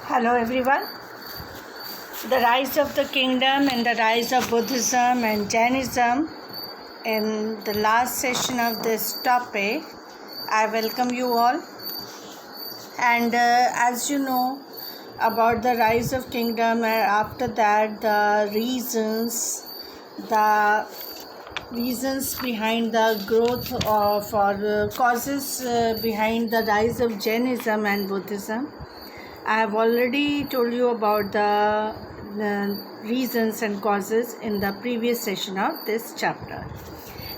Hello everyone. The rise of the kingdom and the rise of Buddhism and Jainism. In the last session of this topic, I welcome you all. And as you know about the rise of kingdom, and after that the reasons behind the growth of or causes behind the rise of Jainism and Buddhism. I have already told you about the reasons and causes in the previous session of this chapter.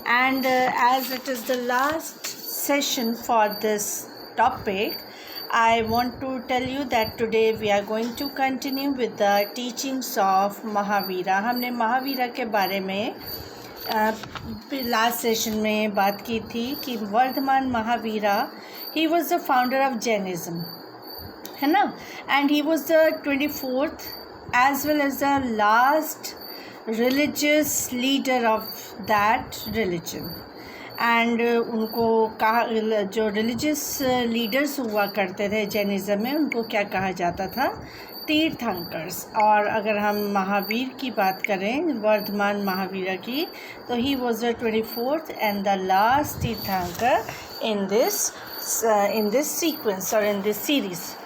And as it is the last session for this topic, I want to tell you that today we are going to continue with the teachings of Mahavira. हमने महावीरा के बारे में last session में बात की थी कि Varthaman Mahavira, he was the founder of Jainism, है ना, and he was the 24th as well as the last religious leader of that religion. and उनको कहा, जो religious leaders हुआ करते थे जैनिज़्म में, उनको क्या कहा जाता था? तीर्थंकर्स. और अगर हम महावीर की बात करें, वर्धमान महावीरा की, तो he was the 24th and the last तीर्थंकर in this sequence or in this series.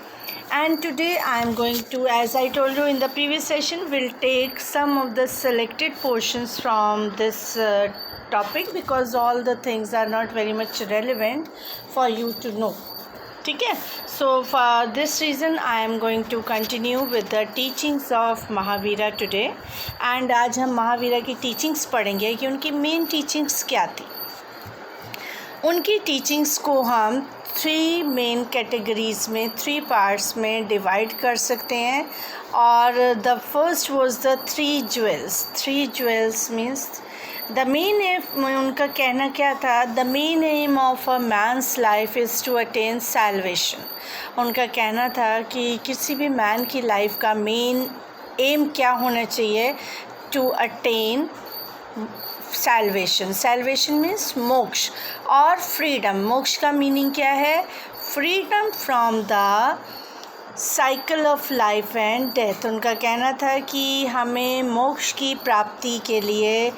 And today I am going to, as I told you in the previous session, will take some of the selected portions from this topic because all the things are not very much relevant for you to know. ठीक है? So for this reason I am going to continue with the teachings of Mahavira today. And आज हम महावीरा की teachings पढ़ेंगे कि उनकी main teachings क्या थी. उनकी teachings को हम 3 मेन कैटेगरीज में, 3 पार्ट्स में डिवाइड कर सकते हैं. और the first was the 3 jewels. 3 jewels means the main aim, उनका कहना क्या था? The main aim of a man's life is to attain salvation. उनका कहना था कि किसी भी मैन की लाइफ का मेन एम क्या होना चाहिए? To attain salvation. Salvation means moksha और फ्रीडम. मोक्ष का मीनिंग क्या है? Freedom from the cycle of life and death. उनका कहना था कि हमें मोक्ष की प्राप्ति के लिए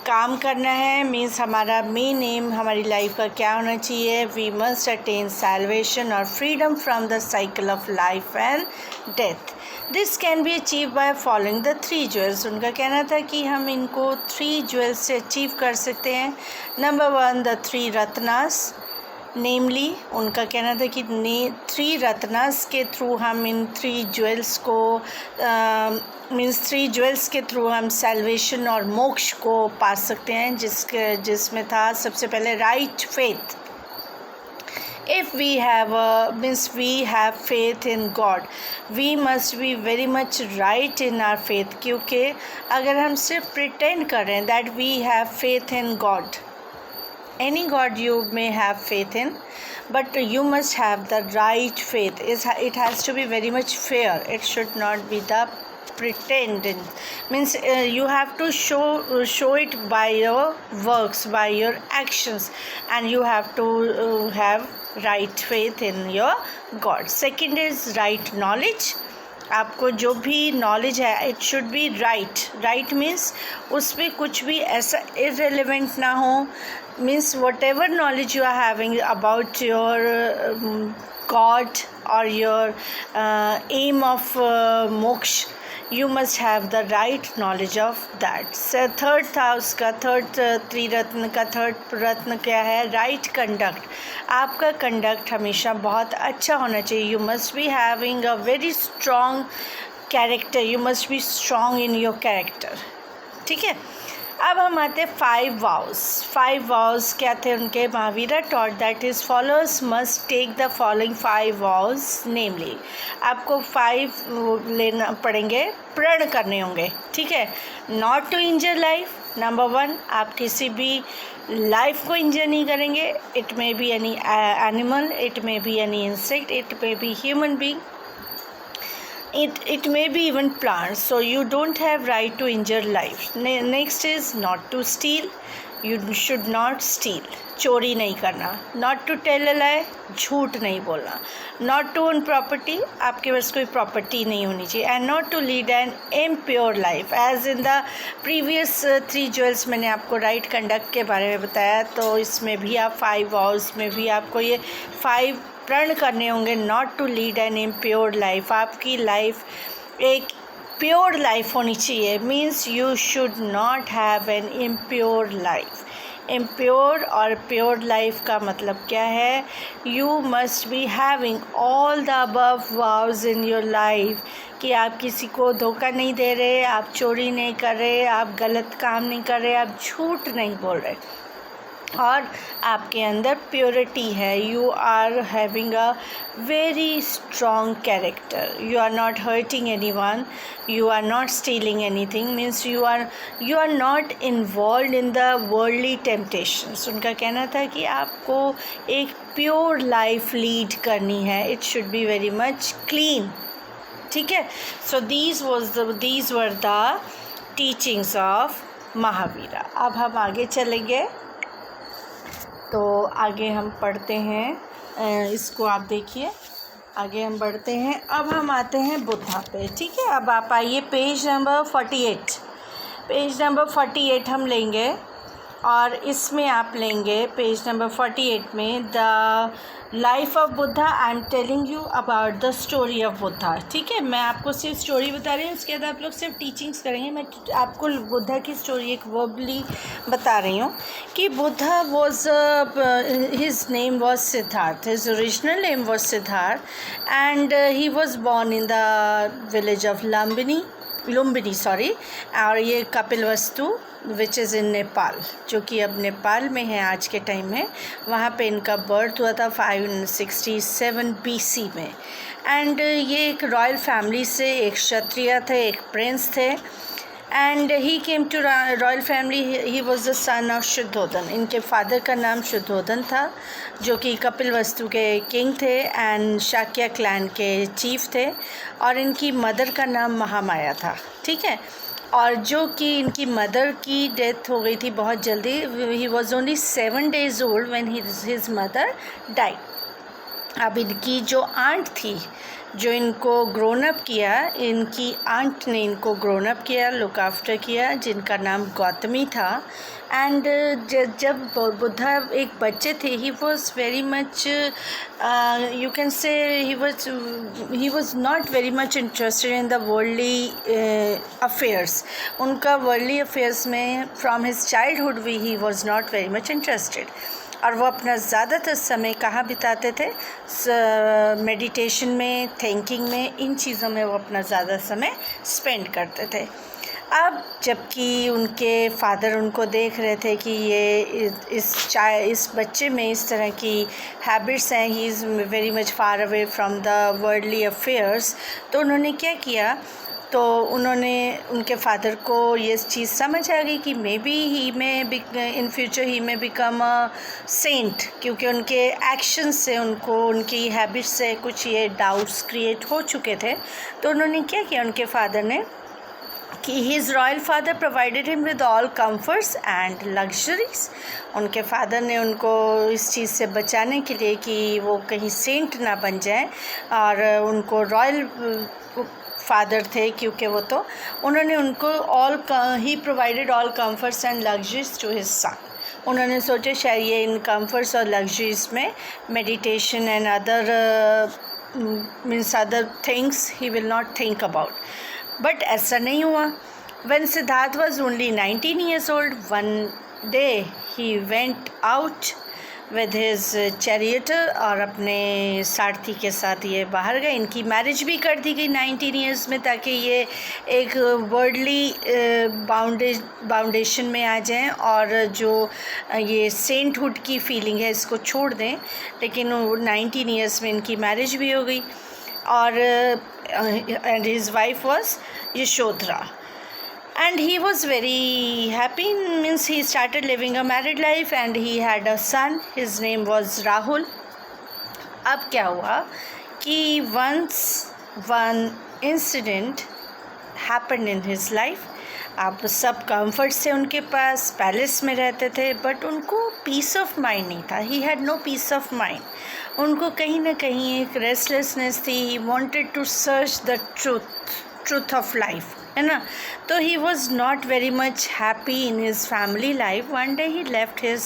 काम करना है. मीन्स हमारा मेन एम हमारी लाइफ का क्या होना चाहिए? वी मस्ट अटेन सैल्वेशन और freedom from the cycle of life and death. This can be achieve by following the 3 jewels. उनका कहना था कि हम इनको 3 ज्वेल्स से अचीव कर सकते हैं. Number 1 the 3 Ratnas. नेमली उनका कहना था कि 3 रत्नास के थ्रू हम इन 3 ज्वेल्स को मीन्स 3 ज्वेल्स के थ्रू हम सैल्वेशन और मोक्ष को पा सकते हैं. जिसमें था सबसे पहले right faith. If we have we have faith in God, we must be very much right in our faith. क्योंकि अगर हम सिर्फ pretend करें that we have faith in God, any God you may have faith in, but you must have the right faith. It has to be very much fair. It should not be the pretending. Means you have to show it by your works, by your actions, and you have to have right faith in your God. Second is right knowledge. आपको जो भी knowledge है, it should be right. Right means उसमें कुछ भी ऐसा irrelevant ना हो. Means whatever knowledge you are having about your God or your aim of moksha, you must have the right knowledge of that. So third था उसका, third त्रिरत्न का third रत्न क्या है? right conduct. आपका conduct हमेशा बहुत अच्छा होना चाहिए. you must be having a very strong character. you must be strong in your character. ठीक है? अब हम आते 5 vows. 5 vows क्या थे उनके? Mahavira taught that his followers must take the following 5 vows, namely आपको 5 लेना पड़ेंगे, प्रण करने होंगे. ठीक है? not to injure life. Number 1, आप किसी भी लाइफ को इंजर नहीं करेंगे. it may be any animal, it may be any insect, it may be human being, it may be even plants. So you don't have right to injure life. Next is not to steal. You should not steel, चोरी नहीं करना, not to tell a लाई, झूठ नहीं बोलना, not to own property, आपके पास कोई property नहीं होनी चाहिए, and not to lead an impure life. As in the previous 3 jewels मैंने आपको राइट कंडक्ट के बारे में बताया, तो इसमें भी आप 5 वॉव्स में भी आपको ये 5 प्रण करने होंगे। Not to lead an impure life, आपकी लाइफ एक प्योर लाइफ होनी चाहिए, means you should not have an impure life. Impure और प्योर लाइफ का मतलब क्या है? You must be having all the above vows in your life, कि आप किसी को धोखा नहीं दे रहे, आप चोरी नहीं कर रहे, आप गलत काम नहीं कर रहे, आप झूठ नहीं बोल रहे, और आपके अंदर प्योरिटी है। You are having a very strong character, you are not hurting anyone, you are not stealing anything, means you are not involve in the worldly temptations. उनका कहना था कि आपको एक प्योर लाइफ लीड करनी है, it should be very much clean. ठीक है, so these were the teachings of Mahavira. अब हम आगे चलेंगे, तो आगे हम पढ़ते हैं, इसको आप देखिए, आगे हम बढ़ते हैं। अब हम आते हैं बुद्धा पे। ठीक है, अब आप आइए पेज नंबर 48। पेज नंबर 48 हम लेंगे, और इसमें आप लेंगे पेज नंबर 48 में the life of Buddha. I am telling you about the story of Buddha. ठीक है, मैं आपको सिर्फ स्टोरी बता रही हूँ, उसके बाद आप लोग सिर्फ टीचिंग्स करेंगे। मैं आपको बुद्धा की स्टोरी एक वर्बली बता रही हूँ कि Buddha was, his name was Siddhartha, his original name was Siddhartha, and he was born in the village of Lumbini, और ये Kapilavastu which is in Nepal, जो कि अब नेपाल में है आज के टाइम में। वहाँ पे इनका बर्थ हुआ था 567 BC में, एंड ये एक रॉयल फैमिली से, एक क्षत्रिय थे, एक प्रिंस थे, and he came to royal family. He was the son of Shuddhodana. इनके फादर का नाम शुद्धोधन था, जो कि कपिलवस्तु के किंग थे एंड शाक्य क्लैन के चीफ थे, और इनकी मदर का नाम महामाया था। ठीक है, और जो कि इनकी मदर की डेथ हो गई थी बहुत जल्दी। He was only 7 days old when his mother died. अब इनकी जो आंट थी, जो इनको ग्रोन अप किया, इनकी आंट ने इनको ग्रोन अप किया, लुक आफ्टर किया, जिनका नाम गौतमी था। एंड जब बुद्धा एक बच्चे थे, he was very much, you can say he was not very much interested in the worldly affairs. उनका वर्ल्डली अफेयर्स में from his childhood he was not very much interested, और वो अपना ज़्यादातर समय कहाँ बिताते थे? मेडिटेशन में, थिंकिंग में, इन चीज़ों में वो अपना ज़्यादा समय स्पेंड करते थे। अब जबकि उनके फादर उनको देख रहे थे कि ये इस बच्चे में इस तरह की हैबिट्स हैं, he is very much far away from the worldly affairs, तो उन्होंने क्या किया? तो उन्होंने, उनके फादर को ये चीज़ समझ आ गई कि मे बी ही में इन फ्यूचर ही में बिकम अ सेंट, क्योंकि उनके एक्शन से, उनको उनकी हैबिट्स से कुछ ये डाउट्स क्रिएट हो चुके थे। तो उन्होंने क्या किया, उनके फादर ने, कि his royal father provided him with all comforts and luxuries. उनके फादर ने उनको इस चीज़ से बचाने के लिए कि वो कहीं सेंट ना बन जाए, और उनको रॉयल फादर थे क्योंकि वो, तो उन्होंने उनको ही provided all comforts and luxuries to his son. उन्होंने सोचा शायद ये इन कंफर्ट्स और लग्जरीज में meditation and other things he will not think about, but ऐसा नहीं हुआ। When Siddharth was only 19 years old, one day he went out with his charioteer, और अपने सारथी के साथ ये बाहर गए। इनकी मैरिज भी कर दी गई 19 years में, ताकि ये एक वर्ल्डली बाउंडेशन में आ जाएं और जो ये सेंटहुड की फीलिंग है इसको छोड़ दें। लेकिन 19 years में इनकी मैरिज भी हो गई, और and his wife was Yashodhara, and he was very happy, means he started living a married life and he had a son, his name was Rahul. अब क्या हुआ कि once one incident happened in his life. आप सब comfort से उनके पास palace में रहते थे, बट उनको पीस ऑफ माइंड नहीं था. He had no peace of mind. उनको कहीं ना कहीं एक रेस्टलेसनेस थी. He wanted to search the truth of life, है ना. तो he was not very much happy in his family life. One day he left his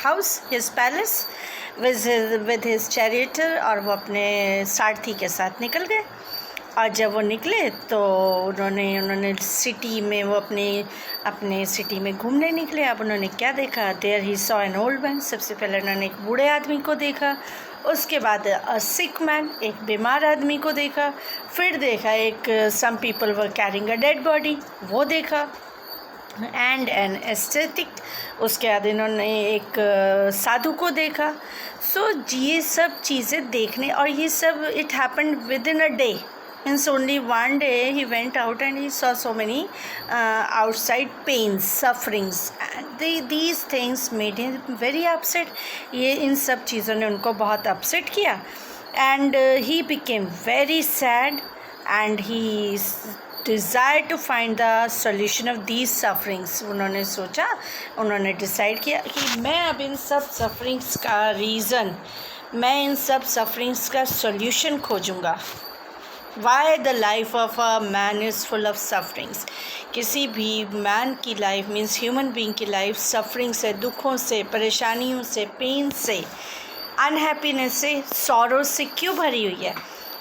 house, his palace with his chariot, और वो अपने सारथी के साथ निकल गए. और जब वो निकले तो उन्होंने सिटी में, वो अपने सिटी में घूमने निकले. अब उन्होंने क्या देखा? There he saw an old man. सबसे पहले उन्होंने एक बूढ़े आदमी को देखा. उसके बाद अ सिक मैन, एक बीमार आदमी को देखा. फिर देखा एक some people were carrying a dead body, वो देखा. एंड एन एस्थेटिक, उसके बाद इन्होंने एक साधु को देखा. सो ये सब चीज़ें देखने, और ये सब it happened with in a day. Means only one day he went out and he saw so many outside pains, sufferings, and these things made him very upset. ये इन सब चीज़ों ने उनको बहुत upset किया. And he became very sad and he desired to find the solution of these sufferings. उन्होंने सोचा, उन्होंने decide किया कि मैं अब इन सब sufferings का reason, मैं इन सब sufferings का solution खोजूँगा. Why the life of a man is full of sufferings. किसी भी मैन की लाइफ, मीन्स ह्यूमन बीइंग की लाइफ, सफरिंग से, दुखों से, परेशानियों से, पेन से, अनहैप्पीनेस से, सॉरो से क्यों भरी हुई है?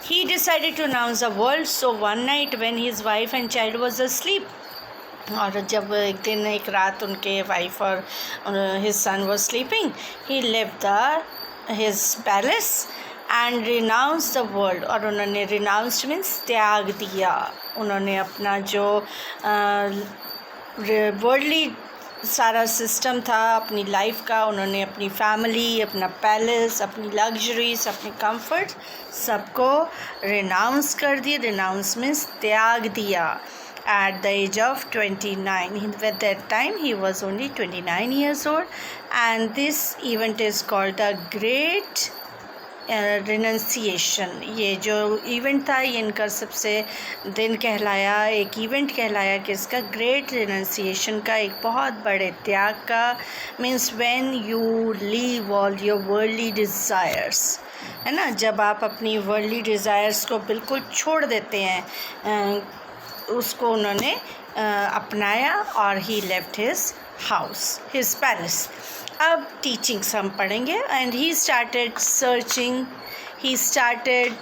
He decided to announce the world. So one night when his wife and child was asleep, और जब एक दिन एक रात उनके वाइफ और his son was sleeping, he left his palace and renounced the world. और उन्होंने renounced means त्याग दिया. उन्होंने अपना जो वर्ल्डली सारा सिस्टम था अपनी लाइफ का, उन्होंने अपनी फैमिली, अपना पैलेस, अपनी लग्जरीज, अपने कंफर्ट, सबको रिनाउंस कर दिया. रिनाउंस मीन्स त्याग दिया. At the age of 29, at that time he was only 29 years old, and this event is called the Great renunciation. ये जो इवेंट था, ये इनका सबसे दिन कहलाया, एक इवेंट कहलाया कि इसका ग्रेट रिनंसिएशन का, एक बहुत बड़े त्याग का. Means when you leave all your worldly desires, है ना. जब आप अपनी वर्ल्डली डिज़ायर्स को बिल्कुल छोड़ देते हैं, उसको उन्होंने अपनाया. और he left his house, his palace. अब टीचिंग्स हम पढ़ेंगे. And he started searching, he started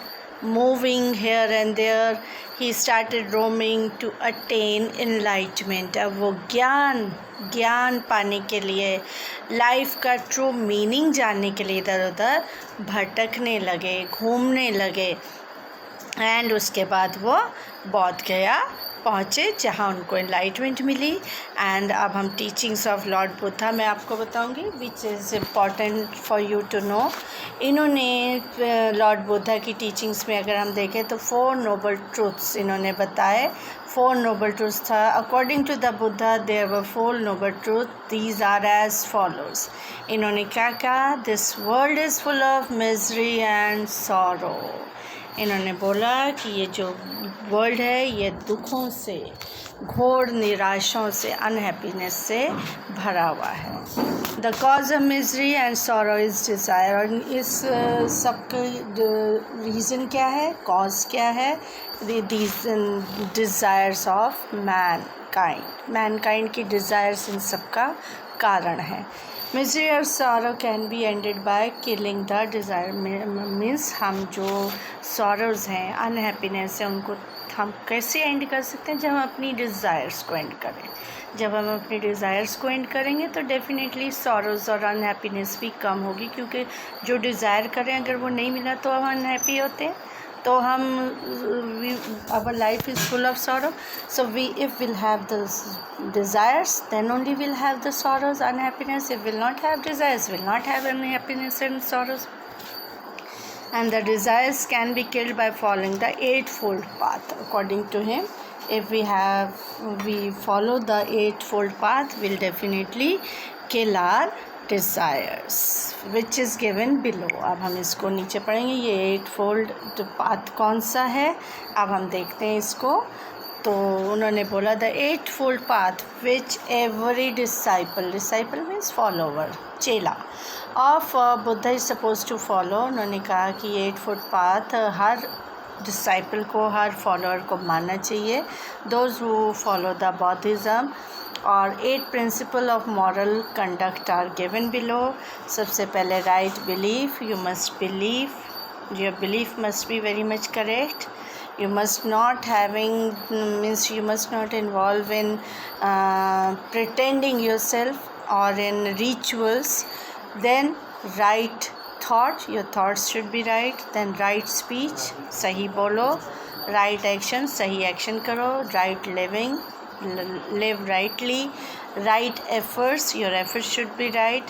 moving here and there, he started roaming to attain enlightenment. अब वो ज्ञान पाने के लिए, लाइफ का ट्रू मीनिंग जानने के लिए इधर उधर भटकने लगे, घूमने लगे. एंड उसके बाद वो बौद्ध गया पहुँचे, जहाँ उनको एनलाइटमेंट मिली. एंड अब हम टीचिंग्स ऑफ लॉर्ड बुद्धा मैं आपको बताऊंगी, which is important for you to know. इन्होंने लॉर्ड बुद्धा की टीचिंग्स में अगर हम देखें तो 4 नोबल ट्रूथ्स इन्होंने बताए. 4 नोबल ट्रूथ्स था. According to the Buddha there were 4 noble truth. These are as follows. इन्होंने क्या कहा? This world is full of misery and sorrow. इन्होंने बोला कि ये जो वर्ल्ड है ये दुखों से, घोर निराशाओं से, अनहैप्पीनेस से भरा हुआ है. The cause of misery and sorrow is desire. और इस सब का रीज़न क्या है, कॉज क्या है? दीज डिज़ायर्स ऑफ मैनकाइंड की डिज़ायर्स इन सब का कारण है. मिजरी और sorrow can be ended by killing the desire. Means हम जो सॉरोज़ हैं, अनहैप्पीनेस है, उनको हम कैसे एंड कर सकते हैं? जब हम अपनी डिज़ायर्स को एंड करें. जब हम अपनी डिज़ायर्स को एंड करेंगे तो डेफिनेटली सॉरोज़ और अनहैप्पीनेस भी कम होगी, क्योंकि जो डिज़ायर करें अगर वो नहीं मिला तो हम अनहैप्पी होते हैं. तो हम our life is full of sorrow. So if we'll have the desires, then only we'll have the sorrows, unhappiness. If we'll not have desires, we'll not have unhappiness and sorrows. And the desires can be killed by following the eightfold path. According to him, if we follow the eightfold path, we'll definitely kill our desires, which is given below. अब हम इसको नीचे पढ़ेंगे. ये eight fold path कौन सा है, अब हम देखते हैं इसको. तो उन्होंने बोला the 8-fold path which every disciple means follower, चेला of Buddha is suppose to follow. उन्होंने कहा कि 8-fold path हर डिसाइपल को, हर फॉलोअर को मानना चाहिए। Those who follow the Buddhism और 8 principle of moral conduct are given below. सबसे पहले right belief, you must believe, your belief must be very much correct. You must not means you must not involve in pretending yourself or in rituals. Then right thought, your thoughts should be right. Then right speech, सही बोलो। Right action, सही action करो। Right living, live rightly. Right efforts, your efforts should be right.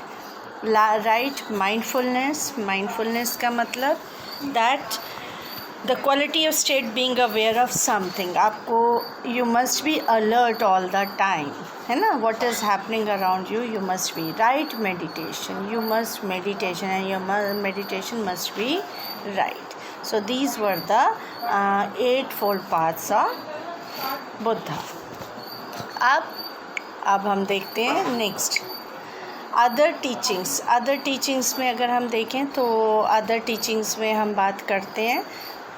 Right mindfulness का मतलब that the quality of state being aware of something, आपको you must be alert all the time, है ना, what is happening around you, you must be right. Meditation, you must meditation and your meditation must be right. So these were the 8-fold paths of Buddha. अब हम देखते हैं next other teachings में अगर हम देखें तो अदर टीचिंग्स में हम बात करते हैं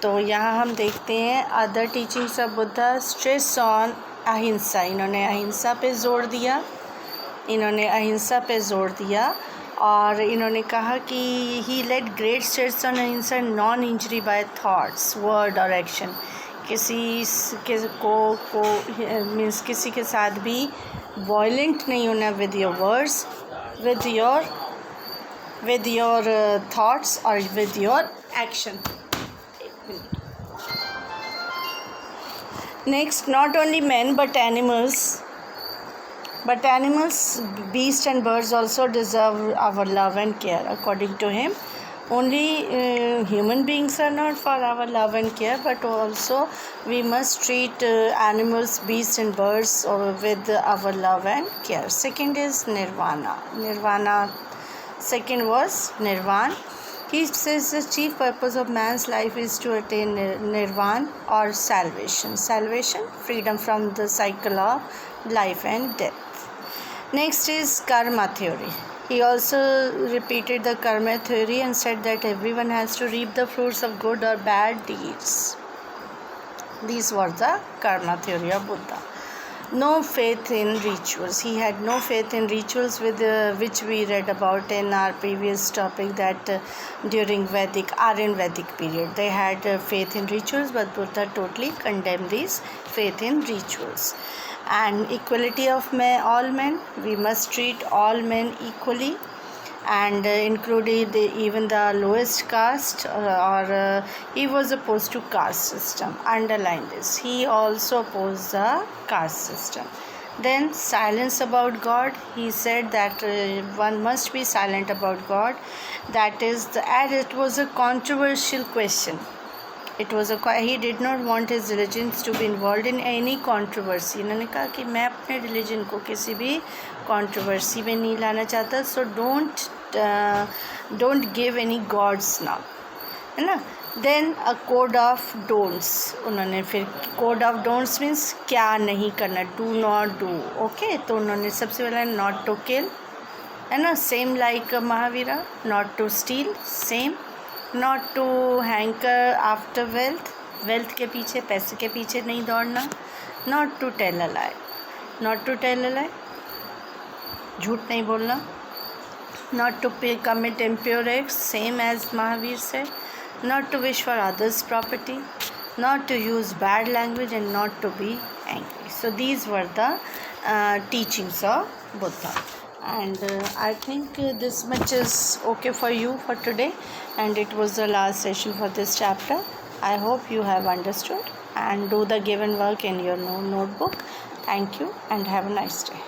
तो यहाँ हम देखते हैं other teachings of Buddha stress on अहिंसा। इन्होंने अहिंसा पे जोर दिया और इन्होंने कहा कि ही लेट ग्रेट स्ट्रेस ऑन अहिंसा, non injury bye thoughts, word और एक्शन। किसी के साथ भी वायलेंट नहीं होना with your words, with your thoughts or with your action. Next, not only men but animals, beasts and birds also deserve our love and care. According to him, only human beings are not for our love and care, but also we must treat animals, beasts and birds with our love and care. Second is nirvana. Second was nirvana. He says the chief purpose of man's life is to attain nirvana or salvation. Freedom from the cycle of life and death. Next is karma theory. He also repeated the karma theory and said that everyone has to reap the fruits of good or bad deeds. These were the karma theory of Buddha. No faith in rituals. He had no faith in rituals, with which we read about in our previous topic, that during Vedic period they had faith in rituals, but Buddha totally condemned these faith in rituals. And equality of all men, we must treat all men equally, and included even the lowest caste, or he was opposed to caste system. Underline this, he also opposed the caste system. Then silence about God. He said that one must be silent about God. That is, as it was a controversial question. He did not want his religions to be involved in any controversy. इन्होंने कहा कि मैं अपने religion को किसी भी controversy में नहीं लाना चाहता, so don't give any gods now, है ना. Then a code of don'ts. उन्होंने फिर code of don'ts means क्या नहीं करना, do not do. Okay, तो उन्होंने सबसे पहले not to kill, है ना, same like Mahavira, not to steal, same. Not to hanker after wealth के पीछे, पैसे के पीछे नहीं दौड़ना. Not to tell a lie, झूठ नहीं बोलना. Not to commit impure acts, same as Mahavir said. Not to wish for others' property, not to use bad language, and not to be angry. So these were the teachings of Buddha. And I think this much is okay for you for today, and it was the last session for this chapter. I hope you have understood and do the given work in your notebook. Thank you and have a nice day.